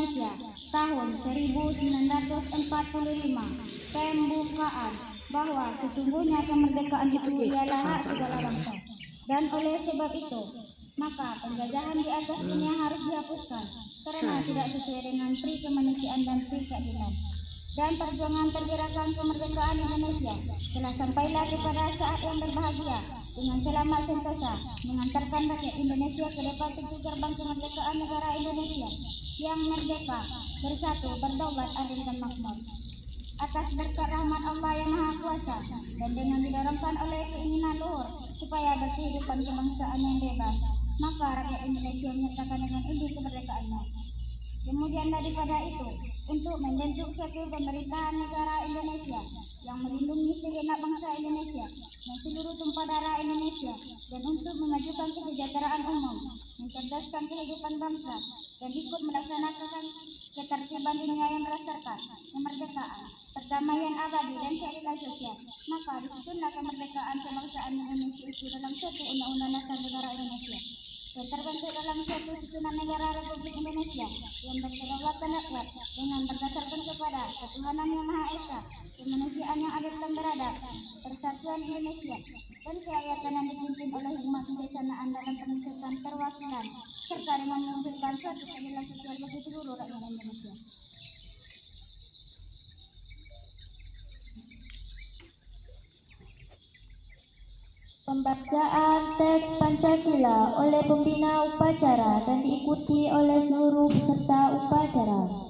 Indonesia tahun 1945 pembukaan bahwa sesungguhnya kemerdekaan itu ialah hak segala bangsa, dan oleh sebab itu maka penjajahan di atas dunia harus dihapuskan karena tidak sesuai dengan pri kemanusiaan dan pri keadilan. Dan perjuangan pergerakan kemerdekaan Indonesia telah sampailah kepada saat yang berbahagia dengan selamat sentosa mengantarkan rakyat Indonesia ke depan pintu gerbang kemerdekaan negara Indonesia yang merdeka, bersatu, berdaulat, adil dan makmur. Atas berkat rahmat Allah yang Maha Kuasa dan dengan didorongkan oleh keinginan luhur supaya berkehidupan kebangsaan yang bebas, maka rakyat Indonesia menyatakan dengan ini kemerdekaannya. Kemudian daripada itu, untuk membentuk suatu pemerintahan negara Indonesia yang melindungi segenap bangsa Indonesia dan seluruh tumpah darah Indonesia, dan untuk memajukan kesejahteraan umum, mencerdaskan kehidupan bangsa, dan ikut melaksanakan ketertiban dunia yang berdasarkan kemerdekaan, perdamaian abadi dan keadilan sosial, maka disusunlah kemerdekaan kebangsaan Indonesia itu dalam suatu undang-undang dasar negara Indonesia yang terbentuk dalam suatu susunan negara Republik Indonesia yang berkedaulatan rakyat dengan berdasarkan kepada ketuhanan yang Maha Esa, kemanusiaan yang adil dan beradab, persatuan Indonesia, dan kerakyatan yang dipimpin oleh hikmat kebijaksanaan dalam peningkatan perwakilan serta dengan mewujudkan suatu keadilan sosial bagi seluruh rakyat Indonesia. Pembacaan teks Pancasila oleh pembina upacara dan diikuti oleh seluruh peserta upacara.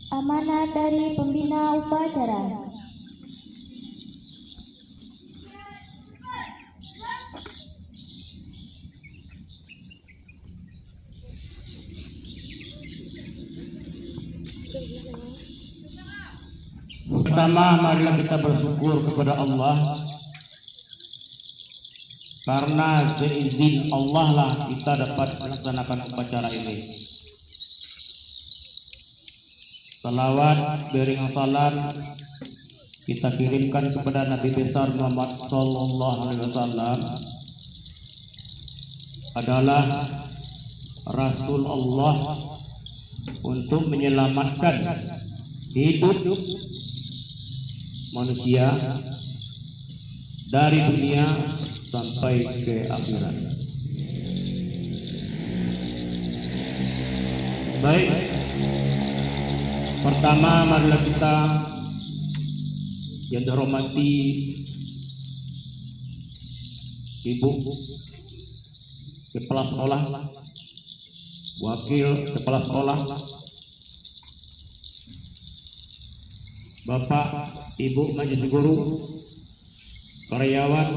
Amanat dari pembina upacara. Pertama, marilah kita bersyukur kepada Allah karena seizin Allah lah kita dapat melaksanakan upacara ini. Salawat beriring salam kita kirimkan kepada Nabi besar Muhammad Sallallahu Alaihi Wasallam adalah Rasul Allah untuk menyelamatkan hidup manusia dari dunia sampai ke akhirat. Baik, pertama marilah kita yang dihormati Ibu Kepala Sekolah, Wakil Kepala Sekolah, Bapak Ibu Majelis Guru, karyawan,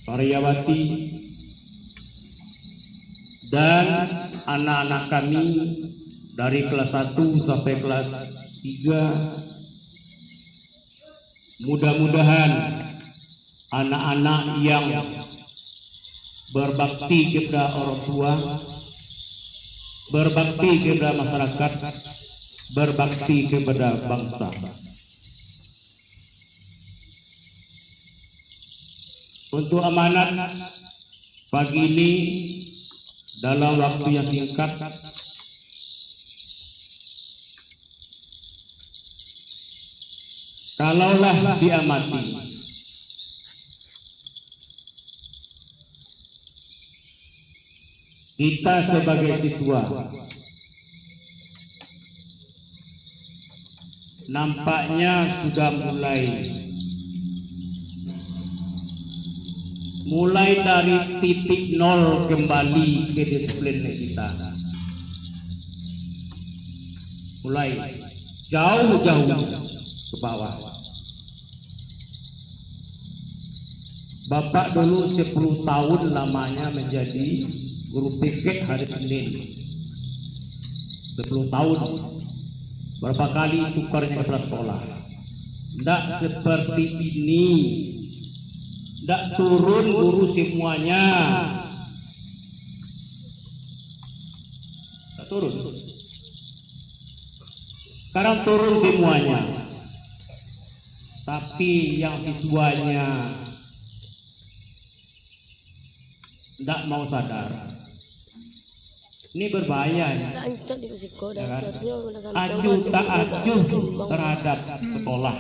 karyawati, dan anak-anak kami dari kelas 1 sampai kelas 3. Mudah-mudahan anak-anak yang berbakti kepada orang tua, berbakti kepada masyarakat, berbakti kepada bangsa. Untuk amanat pagi ini dalam waktu yang singkat kalaulah diamati kita sebagai siswa nampaknya sudah mulai dari titik nol kembali ke disiplin kita. Mulai jauh-jauh ke bawah. Bapak dulu 10 tahun lamanya menjadi guru piket hari Senin. 10 tahun. Berapa kali tukarnya kepala sekolah. Tidak seperti ini. Tidak turun guru semuanya. Tidak turun. Sekarang turun semuanya. Tapi yang siswanya tidak mau sadar. Ini berbahaya. Ya kan? Acuh tak acuh terhadap sekolah.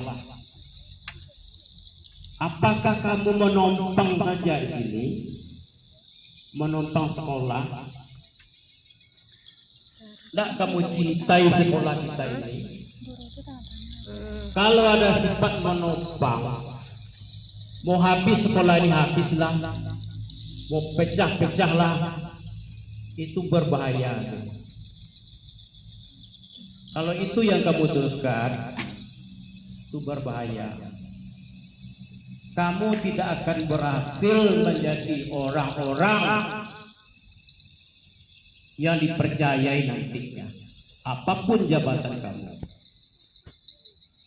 Apakah kamu menopang saja di sini, menopang sekolah? Tidak kamu cintai sekolah kita ini? Kalau ada sifat menopang, mau habis sekolah ini habislah, mau pecah-pecahlah, itu berbahaya. Kalau itu yang kamu teruskan, itu berbahaya. Kamu tidak akan berhasil menjadi orang-orang yang dipercayai nantinya. Apapun jabatan kamu.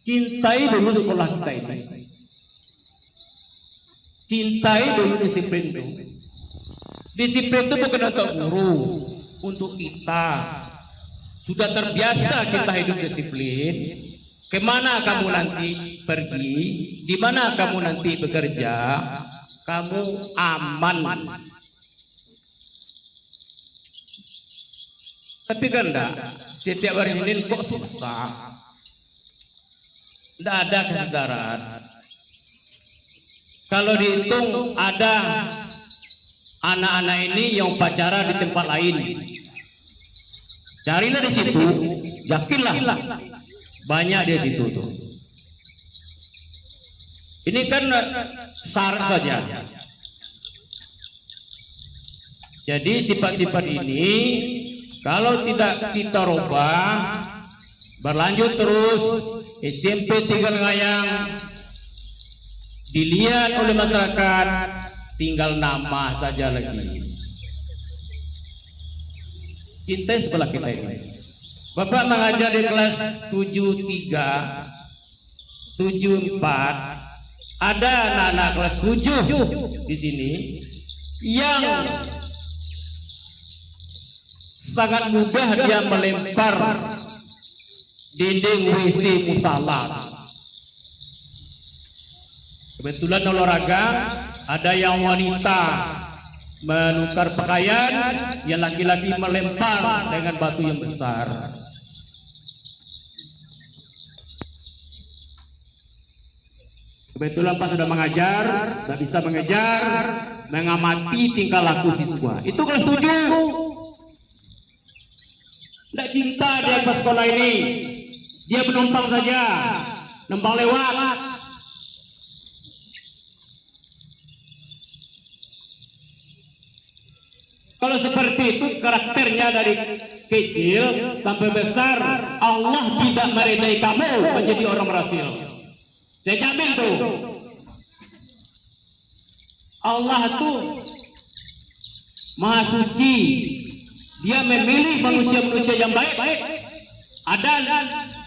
Cintai dulu sekolah kita ini. Cintai dulu disiplin itu. Disiplin itu bukan untuk guru, untuk kita. Sudah terbiasa kita hidup disiplin. Kemana kamu nanti pergi, di mana kamu nanti bekerja, kamu aman. Tapi kan enggak, setiap hari Senin kok susah. Enggak ada kesadaran. Kalau dihitung ada anak-anak ini yang pacaran di tempat lain. Carilah di situ, yakinlah. Banyak di situ tuh. Ini kan syarat saja. Jadi sifat-sifat ini kalau tidak kita rubah, berlanjut terus, SMP tinggal ngayang, dilihat oleh masyarakat, tinggal nama saja lagi. Cintai sekolah kita ini. Bapak mengajar di kelas 73, 74, ada anak-anak kelas 7 di sini yang sangat mudah dia melempar dinding WC musala. Kebetulan olahraga, ada yang wanita menukar pakaian, yang laki-laki melempar dengan batu yang besar. Kebetulan Pak sudah mengajar, tidak bisa mengejar, mengamati tingkah laku siswa. Itu kelas 7. Tidak cinta dia ke sekolah ini. Dia menumpang saja, numpang lewat. Kalau seperti itu karakternya dari kecil sampai besar, Allah tidak meridai kamu menjadi orang berhasil. Saya jamin tuh. Allah tuh Maha Suci. Dia memilih manusia-manusia yang baik. Ada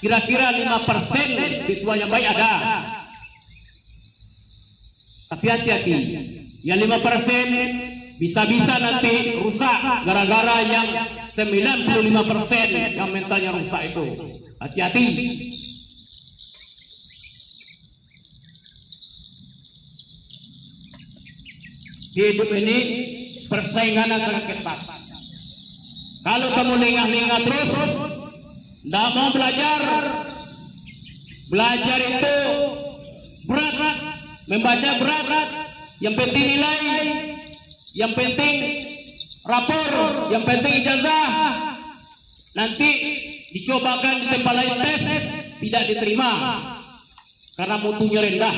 kira-kira 5% siswa yang baik ada. Tapi hati-hati. Yang 5% bisa-bisa nanti rusak gara-gara yang 95% yang mentalnya rusak itu. Hati-hati. Hidup ini persaingan sangat ketat. Kalau kamu lengah-lengah terus, tidak mau belajar. Belajar itu berat, membaca berat. Yang penting nilai, yang penting rapor, yang penting ijazah. Nanti dicobakan di tempat lain tes, tidak diterima karena mutunya rendah.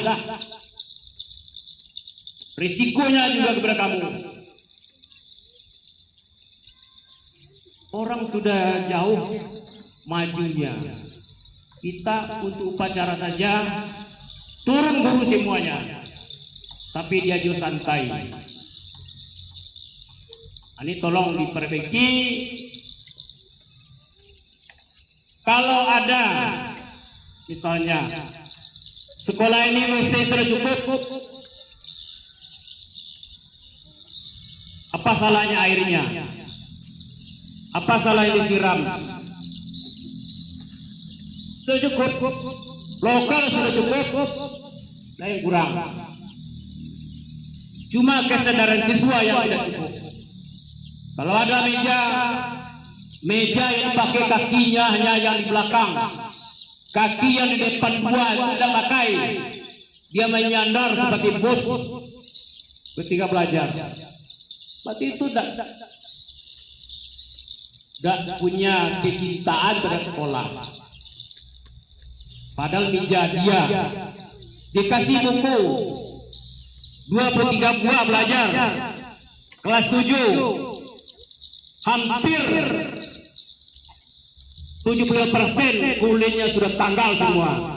Risikonya juga kepada kamu. Orang sudah jauh majunya. Kita untuk upacara saja turun guru semuanya, tapi dia juga santai. Ini tolong diperbaiki. Kalau ada misalnya sekolah ini masih sudah cukup, apa salahnya airnya? Apa salahnya disiram? Sudah cukup, lokal sudah cukup, dan yang kurang. Cuma kesadaran siswa yang tidak cukup. Kalau ada meja yang dipakai kakinya hanya yang di belakang, kaki yang di depan dua tidak pakai, dia menyandar sebagai bos ketika belajar. Berarti itu tidak punya kecintaan terhadap sekolah. Padahal meja dia dikasih buku 23 buah belajar kelas 7, hampir 70% kuliahnya sudah tanggal semua.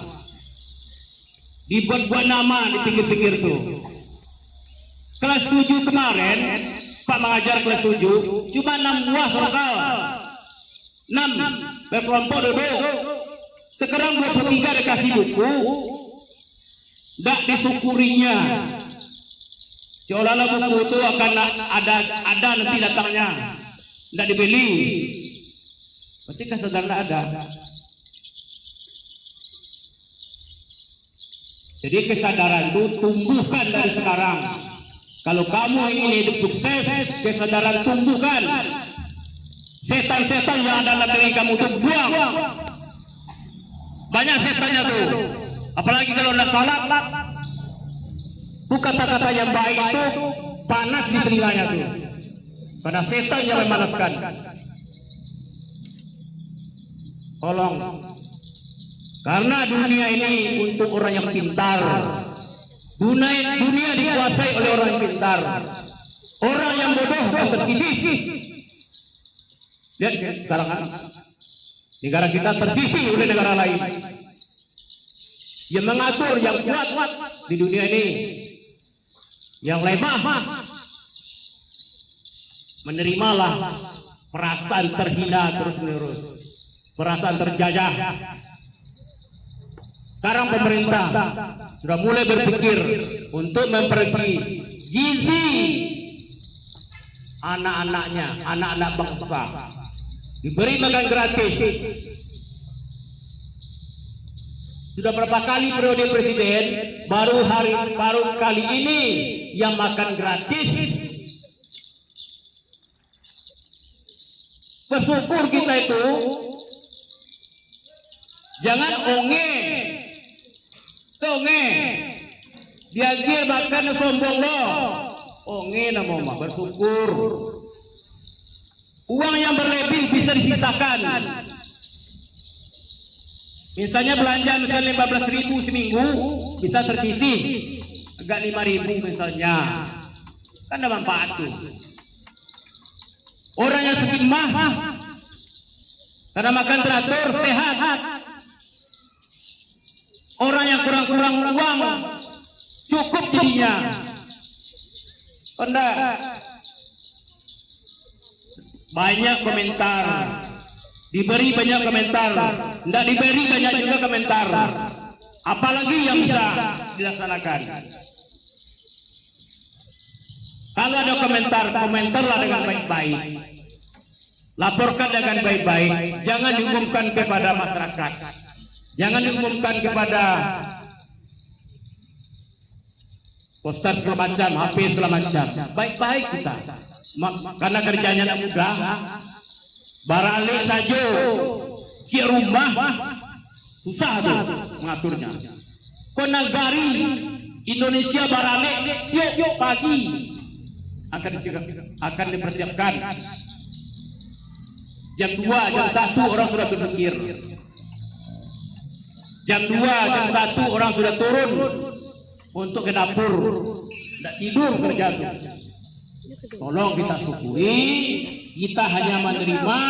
Dibuat-buat nama di pinggir-pinggir itu. Kelas 7 kemarin Pak mengajar kelas 7 cuma 6 buah soal, 6 berkelompok duduk. Sekarang 23 dikasih buku, tidak disyukurinya. Seolah-olah buku itu akan ada nanti datangnya, tidak dibeli. Berarti kesadaran ada. Jadi kesadaran itu tumbuhkan dari sekarang. Kalau kamu ingin hidup sukses, kesadaran tumbuhkan. Setan-setan yang ada dalam diri kamu itu buang. Banyak setannya tuh. Apalagi kalau nak salat, kata-kata yang baik itu panas di telinganya tuh. Karena setan yang memanaskan. Tolong. Karena dunia ini untuk orang yang pintar. Dunia dikuasai oleh orang yang pintar. Orang yang bodoh dan tersisih. Lihat sekarang negara kita tersisih oleh negara lain. Yang mengatur yang kuat di dunia ini, yang lemah menerimalah perasaan terhina terus-menerus, perasaan terjajah. Sekarang pemerintah sudah mulai berpikir untuk memperbaiki gizi anak-anaknya, anak-anak bangsa. Diberi makan gratis. Sudah berapa kali periode presiden, baru kali ini yang makan gratis. Bersyukur kita itu. Jangan onge. Diagir makan sombong loh. Onge nama mah bersyukur. Uang yang berlebih bisa disisakan. Misalnya belanja 15.000 seminggu bisa tersisih agak 5.000 misalnya, kan ada manfaat tuh. Orang yang sakit mah karena makan teratur sehat. Orang yang kurang uang cukup jadinya. Anda banyak komentar. Diberi banyak komentar, tidak diberi banyak juga komentar. Apalagi yang bisa dilaksanakan. Kalau ada komentarlah dengan baik-baik. Laporkan dengan baik-baik. Jangan diumumkan kepada masyarakat. Jangan diumumkan kepada poster segala macam, HP segala macam. Baik-baik kita. Karena kerjanya tidak mudah. Baralik saja, si rumah susah tuh mengaturnya. Konagari Indonesia baralik, yuk pagi akan dipersiapkan. Jam 2, jam 1 orang sudah berpikir. Jam 2, jam 1 orang sudah turun untuk ke dapur. Tidak tidur kerja itu. Tolong kita syukuri, kita hanya menerima.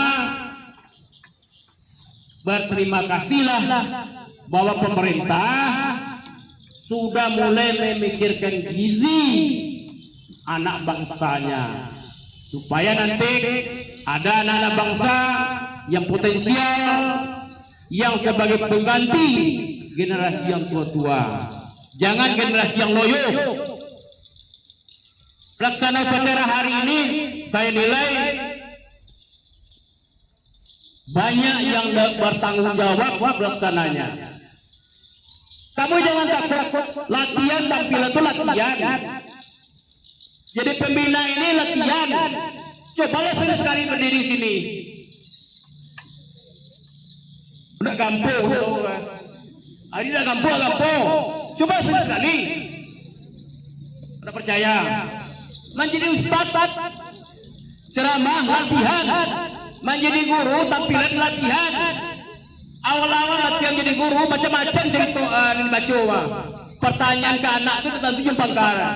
Berterima kasihlah bahwa pemerintah sudah mulai memikirkan gizi anak bangsanya, supaya nanti ada anak-anak bangsa yang potensial, yang sebagai pengganti generasi yang tua-tua. Jangan generasi yang loyo. Pelaksana upacara hari ini saya nilai banyak yang bertanggung jawab pelaksananya. Kamu jangan takut, latihan tampilan itu latihan. Jadi pembina ini latihan. Cobalah sekali berdiri sini. Udah gampang. Hari ini udah gampang. Coba sekali. Udah percaya. Menjadi ustaz, ceramah latihan. Menjadi guru tampilan latihan. Awal-awal latihan jadi guru macam-macam cerita dibaca. Pertanyaan ke anak itu tentu yang pangkalan.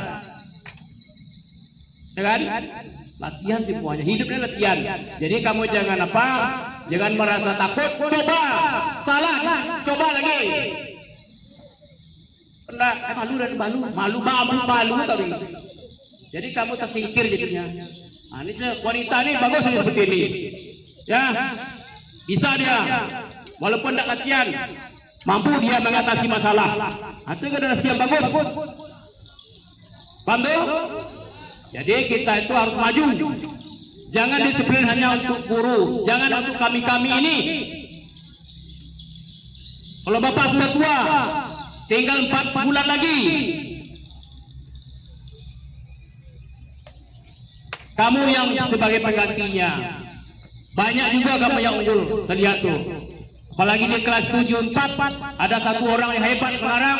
Ya kan? Latihan semuanya, hidupnya latihan. Jadi kamu jangan apa? Jangan merasa takut. Coba, salah, coba lagi. Pernah malu tadi. Jadi kamu tersingkir jadinya. Nah, ini wanita ini bagus seperti ini. Ya, bisa dia. Walaupun tidak latihan, mampu dia mengatasi masalah. Itu generasi yang bagus. Paham tuh? Jadi kita itu harus maju. Jangan disiplin hanya untuk guru, jangan untuk kami-kami ini. Kalau bapak sudah tua, tinggal 4 bulan lagi. Kamu yang sebagai penggantinya. Banyak juga kamu yang unggul, saya lihat tuh. Apalagi di kelas 7-4 ada satu orang yang hebat sekarang,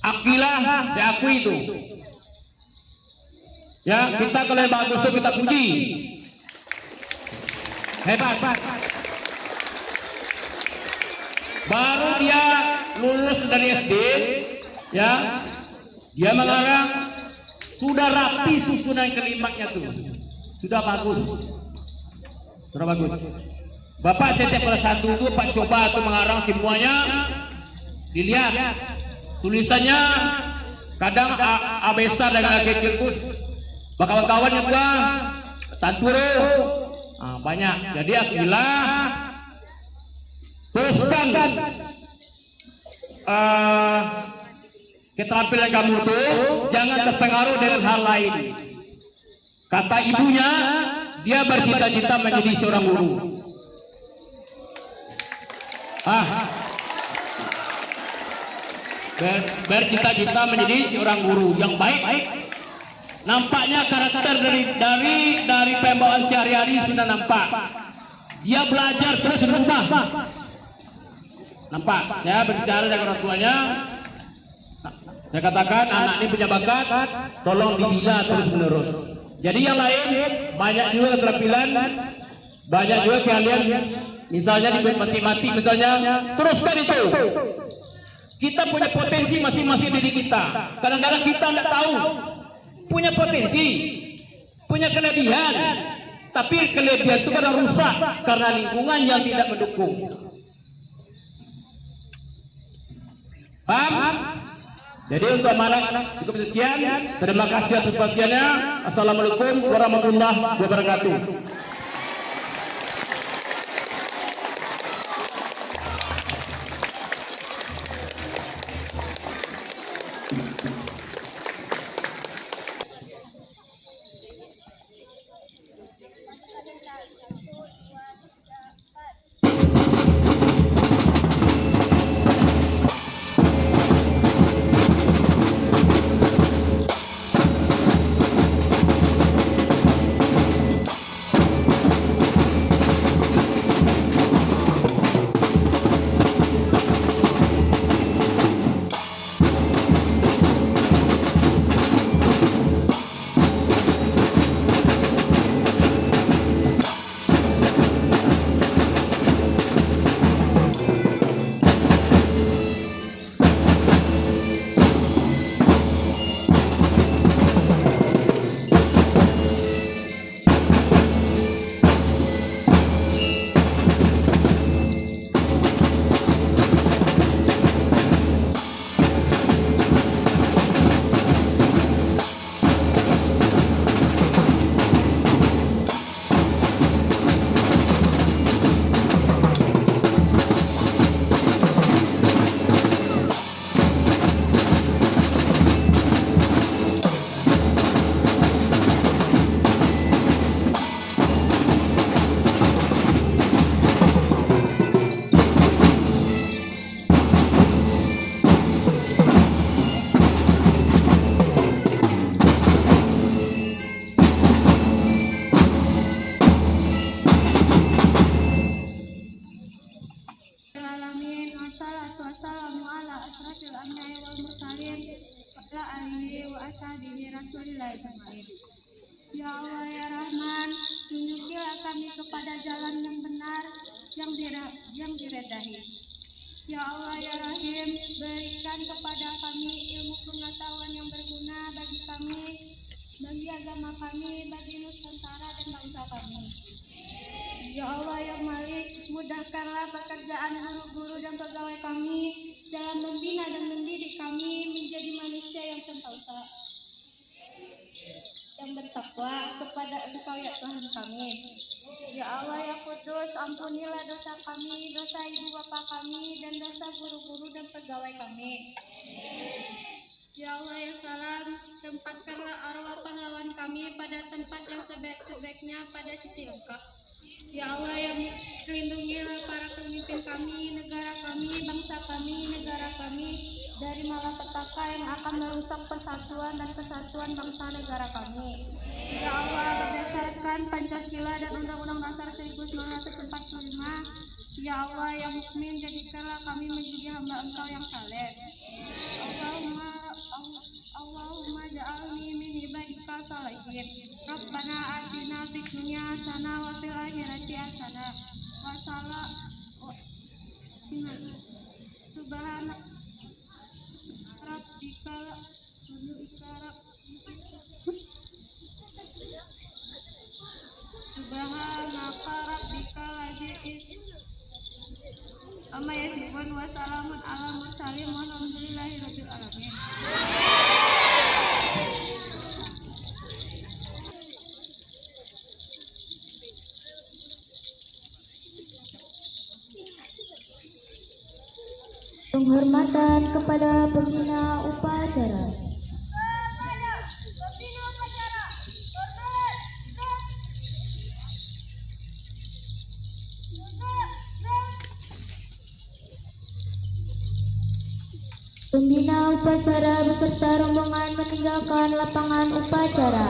Akilah, saya akui itu. Ya, kita kalau yang bagus itu kita puji. Hebat. Baru dia lulus dari SD, ya, dia mengarang sudah rapi susunan kalimatnya tuh, sudah bagus. Bapak setiap kelas 1 itu Pak coba tuh mengarang semuanya, dilihat tulisannya kadang A besar dengan A kecil terus kawan-kawannya gua tanturo banyak. Jadi Akilah teruskan keterampilan kamu tuh, jangan terpengaruh dengan hal lain. Kata ibunya, dia bercita-cita menjadi seorang guru. Bercita-cita menjadi seorang guru yang baik. Nampaknya karakter dari pembawaan sehari-hari sudah nampak. Dia belajar terus berubah. Nampak. Saya berbicara dengan orang tuanya. Saya katakan anak ini punya bakat, tolong dibina terus menerus. Jadi yang lain banyak juga keterampilan, banyak juga kalian. Misalnya di matematik misalnya, teruskan itu. Kita punya potensi masing-masing diri kita. Kadang-kadang kita tidak tahu. Punya potensi, punya kelebihan, tapi kelebihan itu kadang rusak karena lingkungan yang tidak mendukung. Paham? Jadi untuk amanah cukup sekian. Terima kasih atas perhatiannya. Assalamualaikum warahmatullahi wabarakatuh. ala alihi wa ashabihi Rasulillah ajmain. Ya Allah ya Rahman, tunjukilah kami kepada jalan yang benar, yang diredai. Ya Allah ya Rahim, berikan kepada kami ilmu pengetahuan yang berguna bagi kami, bagi agama kami, bagi Nusantara dan bangsa kami. Ya Allah ya Malik, mudahkanlah pekerjaan guru-guru dan pegawai kami dalam membina dan mendidik kami menjadi manusia yang sentausa, yang bertakwa kepada Engkau ya Tuhan kami. Ya Allah ya Kudus, ampunilah dosa kami, dosa ibu bapa kami, dan dosa guru-guru dan pegawai kami. Ya Allah ya Salam, tempatkanlah arwah pahlawan kami pada tempat yang sebaik-sebaiknya pada sisi Engkau. Ya Allah yang lindungilah para pemimpin kami, negara kami, bangsa kami, negara kami dari malapetaka yang akan merusak persatuan dan kesatuan bangsa negara kami. Ya Allah, berdasarkan Pancasila dan Undang-Undang Dasar 1945, ya Allah yang mukmin, jadikanlah kami menjadi hamba Engkau yang saleh. Allahumma ja'alni min ibadika sholihin. Rabbana atina fid dunya hasanah wa fil akhirati hasanah wa subhana rabbika subhanaka rabbika amma yasifun wa salamun ala mursalin walhamdulillahi rabbil alamin. Penghormatan kepada pembina upacara. Pembina upacara beserta rombongan meninggalkan lapangan upacara.